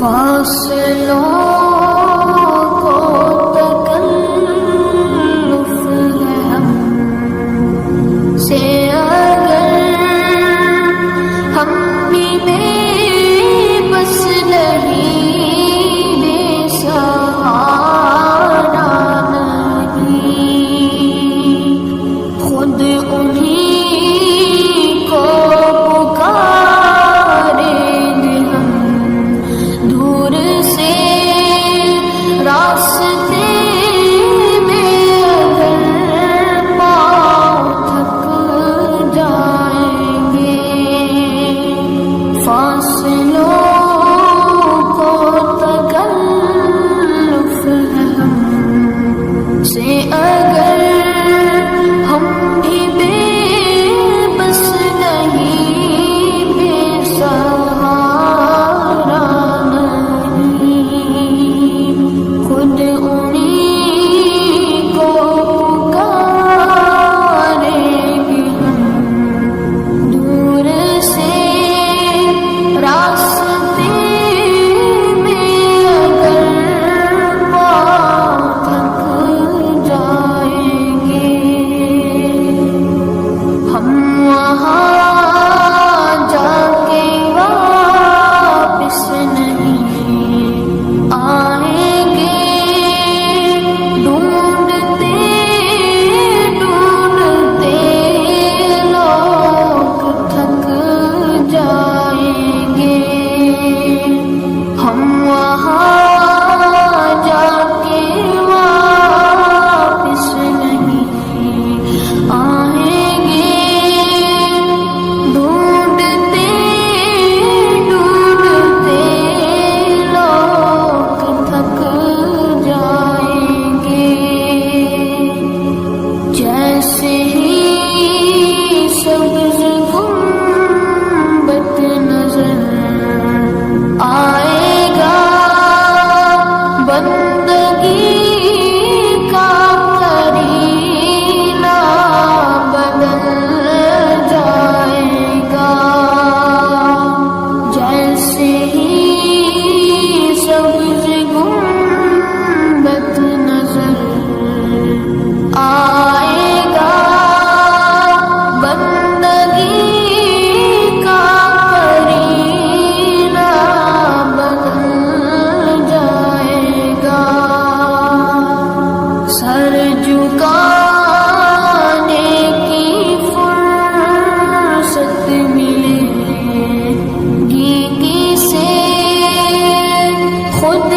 फासलों को तकल्लुफ है हमसे, अगर हम भी बेबस नहीं, बेसहारा नहीं, खुद उन्हीं को पुकारेंगे हम दूर से रास्ते में, अगर पाँव थक जाएंगे। फासलों को तकल्लुफ है हमसे, अगर हम भी बेबस नहीं, बेसहारा नहीं, खुद उन्हीं को पुकारेंगे हम दूर से रास्ते में, अगर पाँव थक जाएंगे। हम वहाँ जाके वापिस नहीं आएंगे, ढूंढते ढूंढते लोग थक जाएंगे। हम वहाँ जाके वापिस नहीं आएंगे, ढूंढते ढूंढते लोग थक जाएंगे। जैसे ही सब्ज़ गुंबद नजर आएगा, बंदगी का करीना बदल जाएगा। जैसे ही सब्ज़ गुंबद नजर आएगा, बंदगी का करीना बदल जाएगा। सर झुकाने की फुर्सत मिलेगी किसे, खुद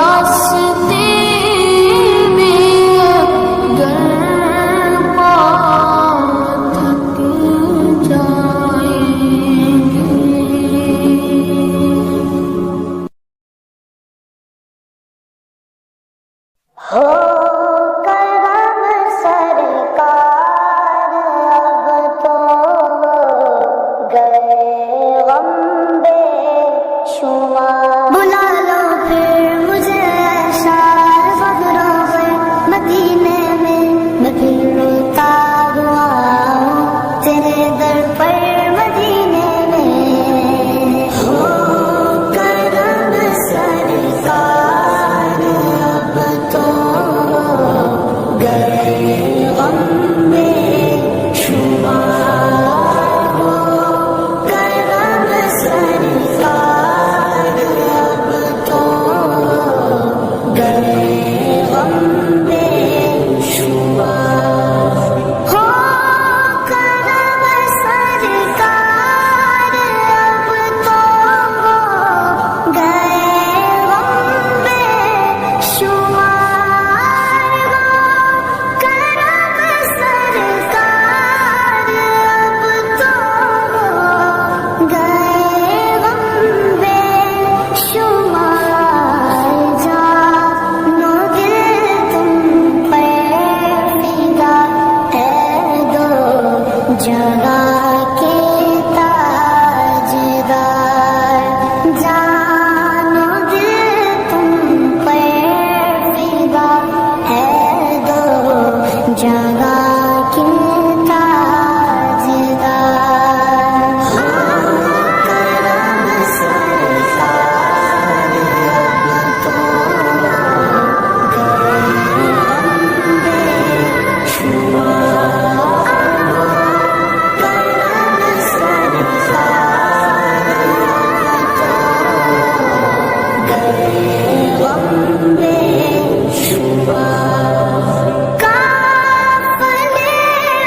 रास्ते में अगर पाँव थक जाएंगे। हो करम सरकार अब तो गए गम बेशुमार। बुला लो फिर मुझे ऐसा फख्रों में, मदीने में मैं फिर रोता हुआ तेरे दर पर मदीने में। हो करम सरकार अब तो गए गम बेशुमार। हो करम सरकार अब तो गए गम बेशुमार। हो करम सरकार अब तो गए गम बेशुमार। हो करम सरकार अब तो गए गम बेशुमार। जानो दिल तुम पर फिदा है दो जगह के ताजदार। जानो दिल तुम पर फिदा है दो जगह के ताजदार। हो करम सरकार अब तो गए गम बेशुमार। करम सरकार अब तो गए गम बेशुमार। काफले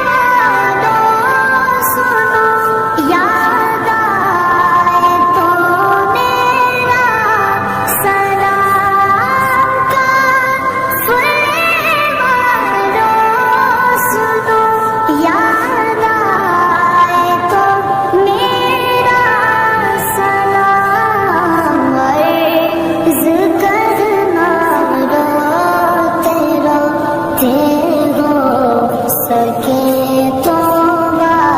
वालों सुनो, याद आए तो मेरा सलाम। काफले वालों सुनो, याद आए तो मेरा सलाम। अर्ज़ करना रोते रोते हो सके तो बारबार।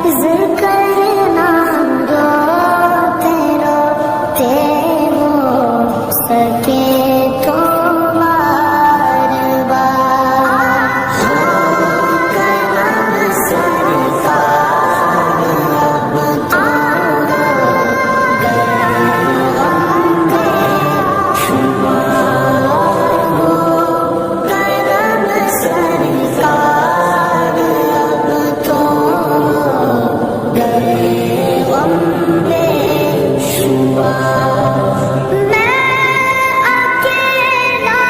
अर्ज़ करना रोते रोते हो सके तो बारबार। हो करम सरकार अब तो गए गम बेशुमार। हो करम सरकार अब तो गए गम बेशुमार। मैं अकेला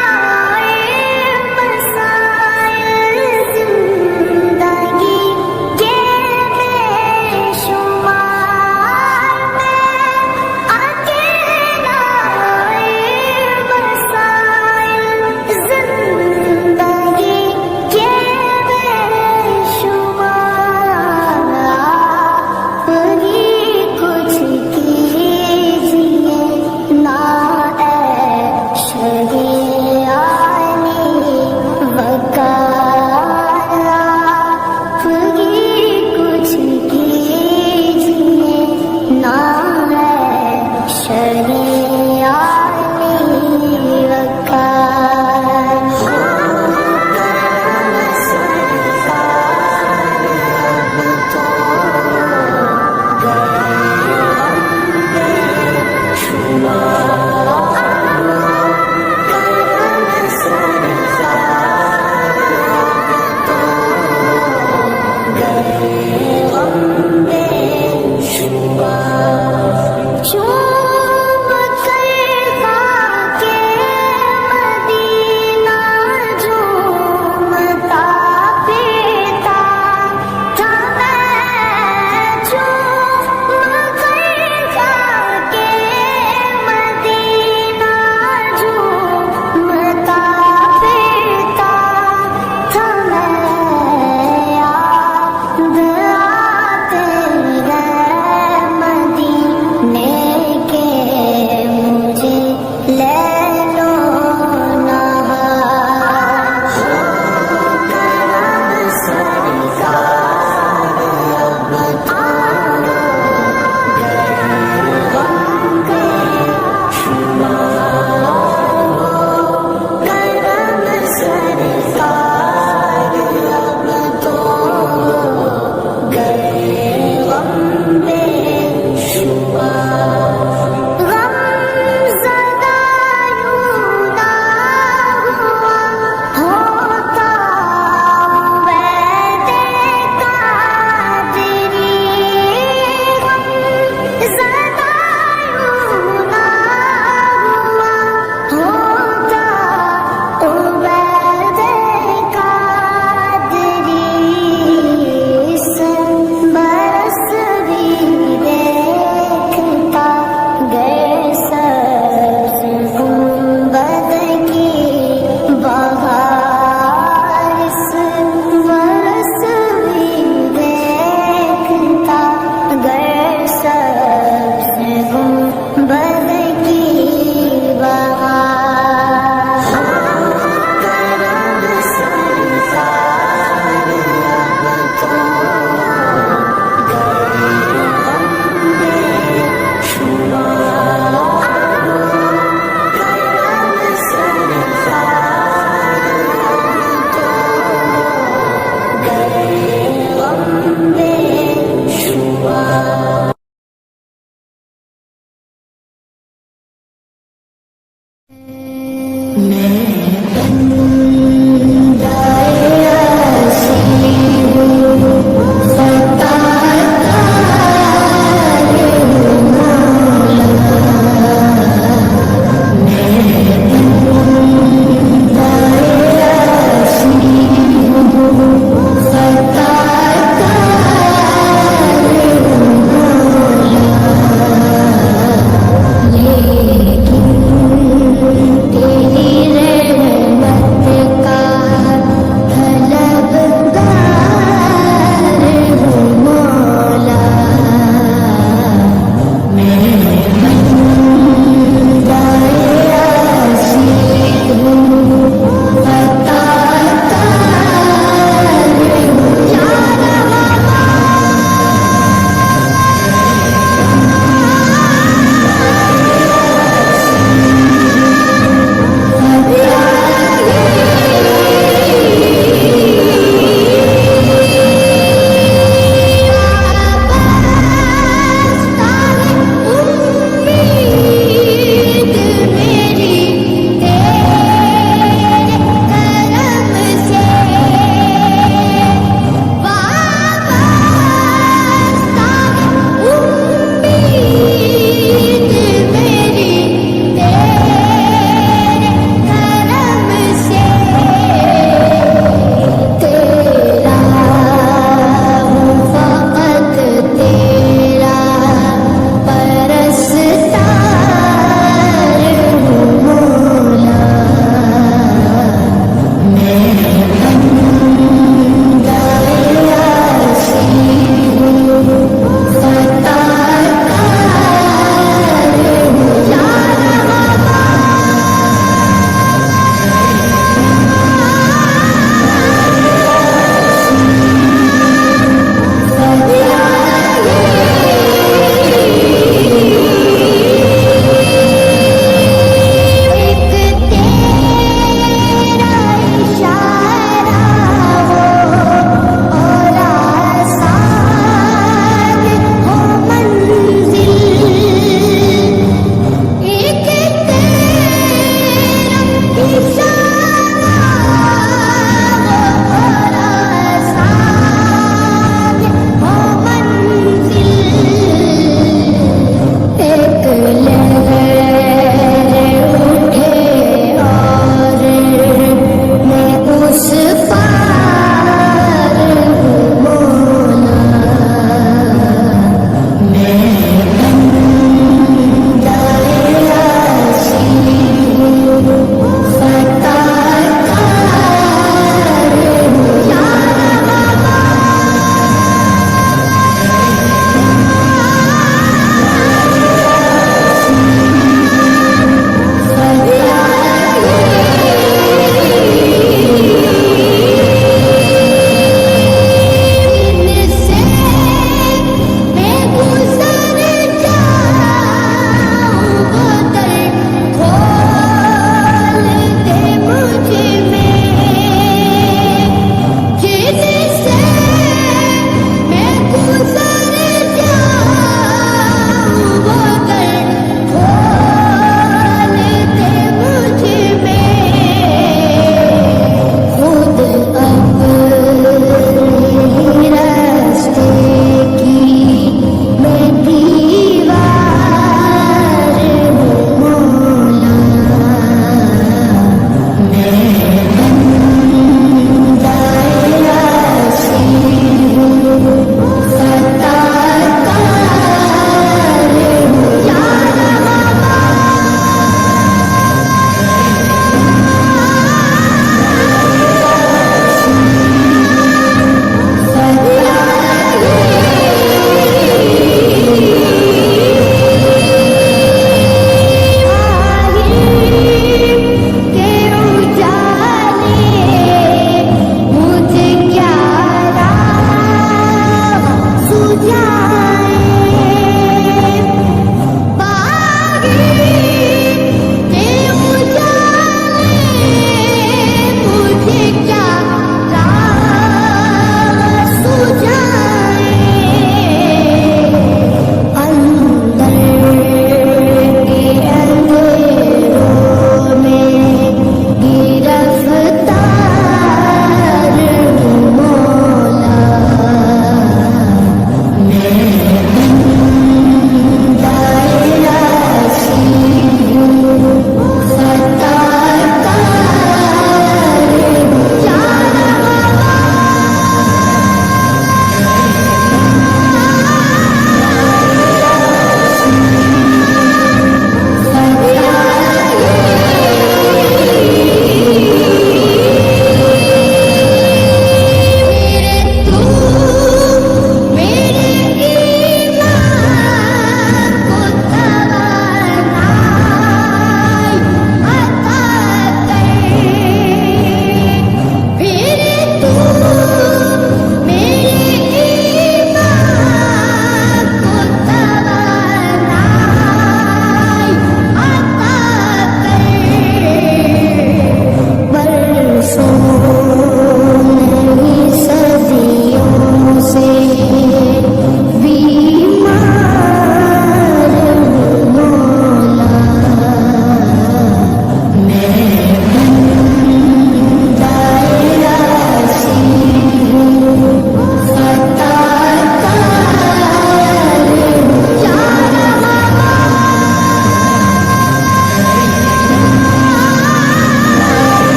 मसाइल जिंदगी के बेशुमार। मैं अकेला मसाइल जिंदगी के बेशुमार। आपकी कुछ कीजिए ना ऐशे आनी वकार। आपकी कुछ कीजिए ना ऐशे आनी वकार। हो करम सरकार अब तो गए गम बेशुमार। करम सरकार अब तो गए गम बेशुमार। चूम तेरी रहमत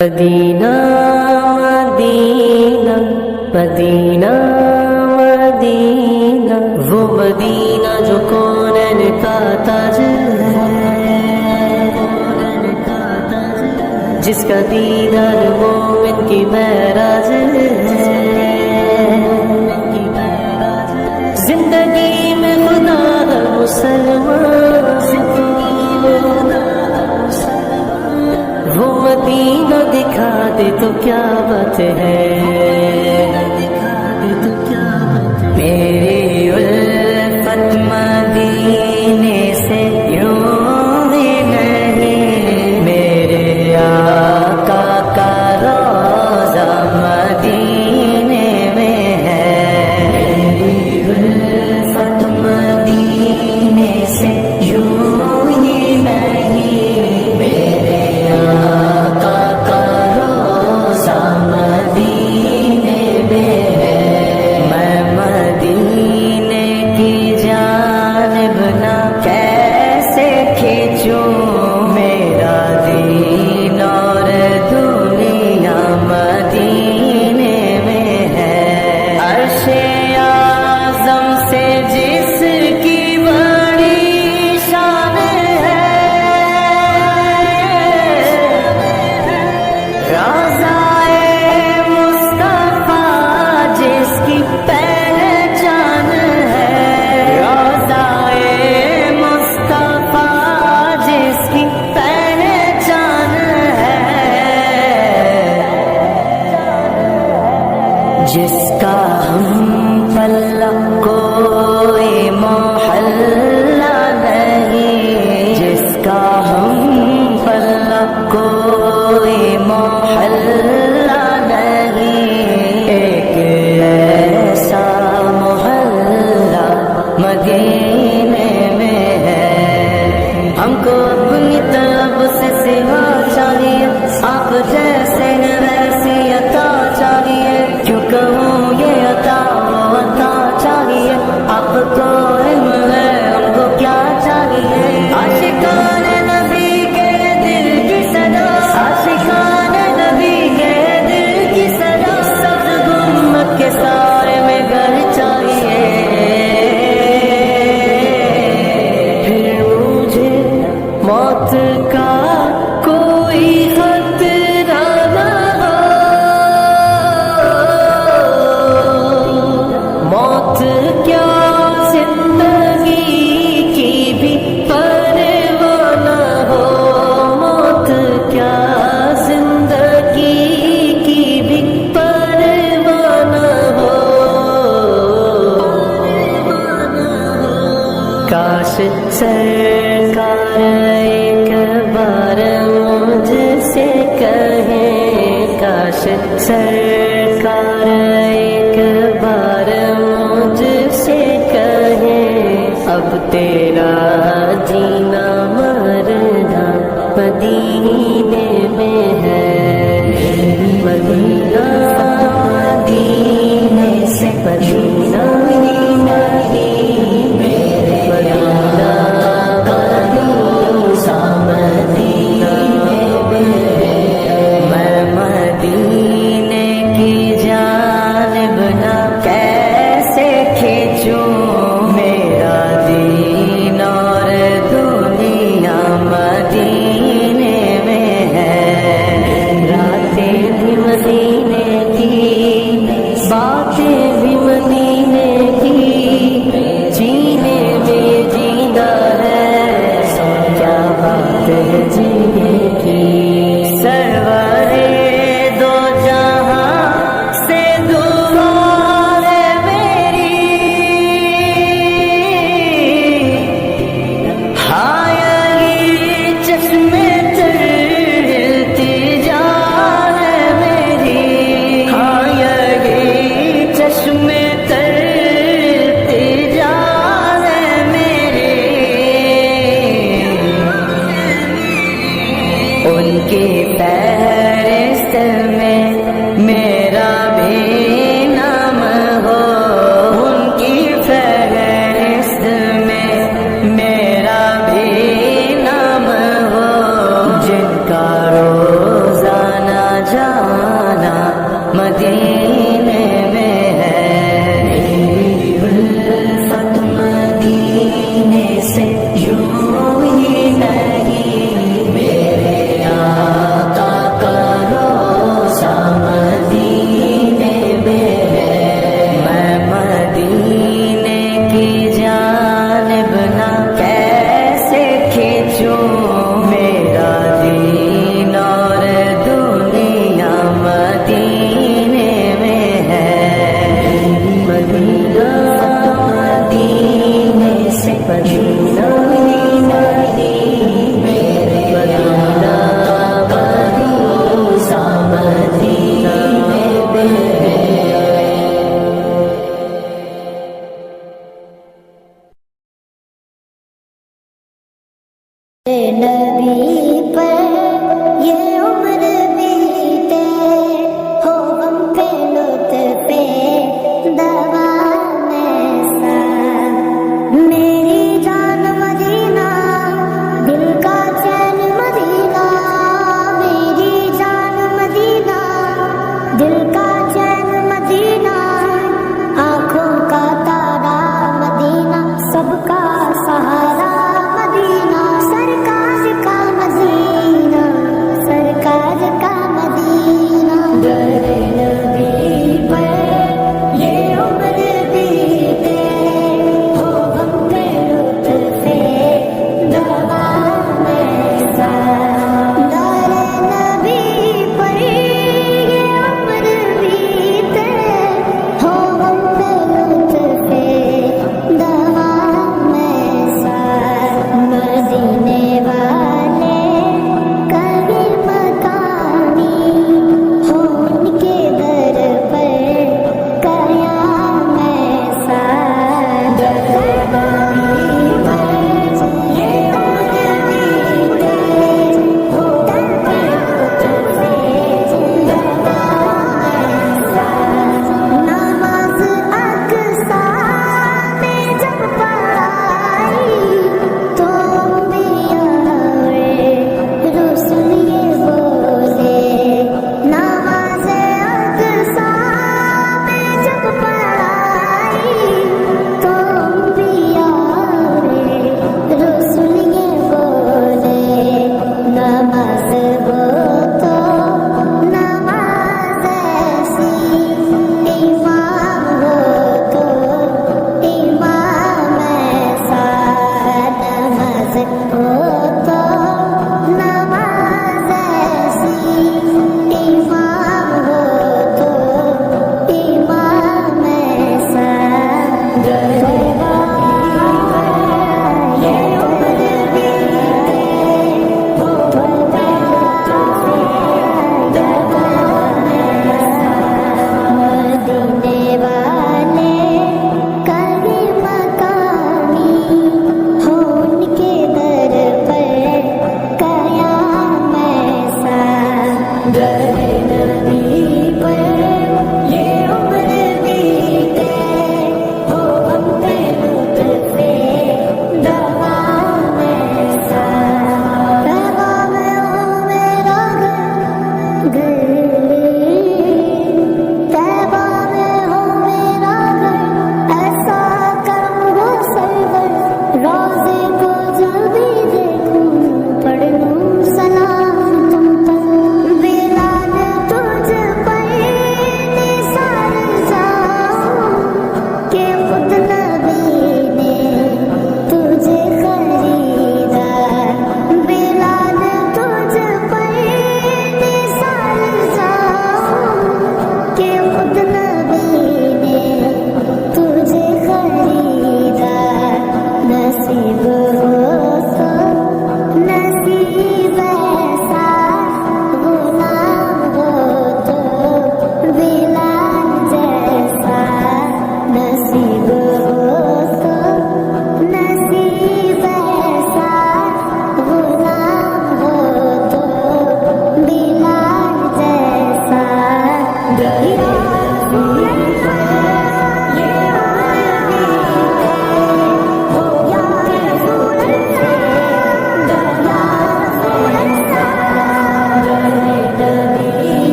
मदीना मदीना मदीना मदीना, वो मदीना जो कौनैन का ताज है, जिसका दीदार मोमिन की महराज है। जिंदगी में खुदा हर मुसलमान वो मदीना दिखा दे तो क्या बात है, मेरी उल्फत मदीने से यूं ही नहीं, मेरे आका का रोज़ा मदीने में है। मेरी उल्फत मदीने से यूं ही नहीं, मेरे आका का रोज़ा मदीने में है। मैं मदीने की जानिब ना कैसे खींचूं, मेरा दीन और दुनिया मदीने में है। अर्शे आज़म से जिसकी बड़ी शान है, रोज़ाए मुस्तफ़ा जिसकी पहचान है, रोज़ाए मुस्तफ़ा जिसकी पहचान है, जिसका हम पल्ला कोई मोहल्ला नहीं, जिसका हम पल्ला कोई मोहल्ला नहीं, एक ऐसा मोहल्ला मदीने में है। हमको अपनी तरफ से सिवा चाहिए, आप जैसे न वैसी अता चाहिए, क्यों कहूँ ये अता वो अता चाहिए, आपको इल्म है हमको क्या चाहिए। आशिकाने नबी के दिल की सदा, आशिकाने नबी के दिल की सदा, सब गुम्मत के सारे में घर चाहिए। फिर मुझे मौत का कोई खतरा न हो, मौत क्या जिंदगी की भी परवाह न हो, मौत क्या जिंदगी की भी परवाह न हो। काश सरकार एक बार मुझसे कहे, काश सरकार एक बार मुझसे कहे, अब तेरा जीना मरना मदीने में है। मदीना मदीने से मदीना मदीने की जानिब ना कैसे खींचूं, मेरा दीन और दुनिया मदीने में नबी पर ये उम्र बीते हो हम पे लुत्फ़े दवा में सा मेरी जान मदीना दिल का चैन मदीना मेरी जान मदीना दिल का चैन मदीना आँखों का तारा मदीना सबका सहारा मदीना सरकार का मदीना सरकार का मदीना दर नबी पर ये उम्र बीते हो हम पे लुत्फ़े दवा में सा दर नबी पर ये उम्र बीते हो हम पे लुत्फ़े दवा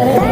धड़कन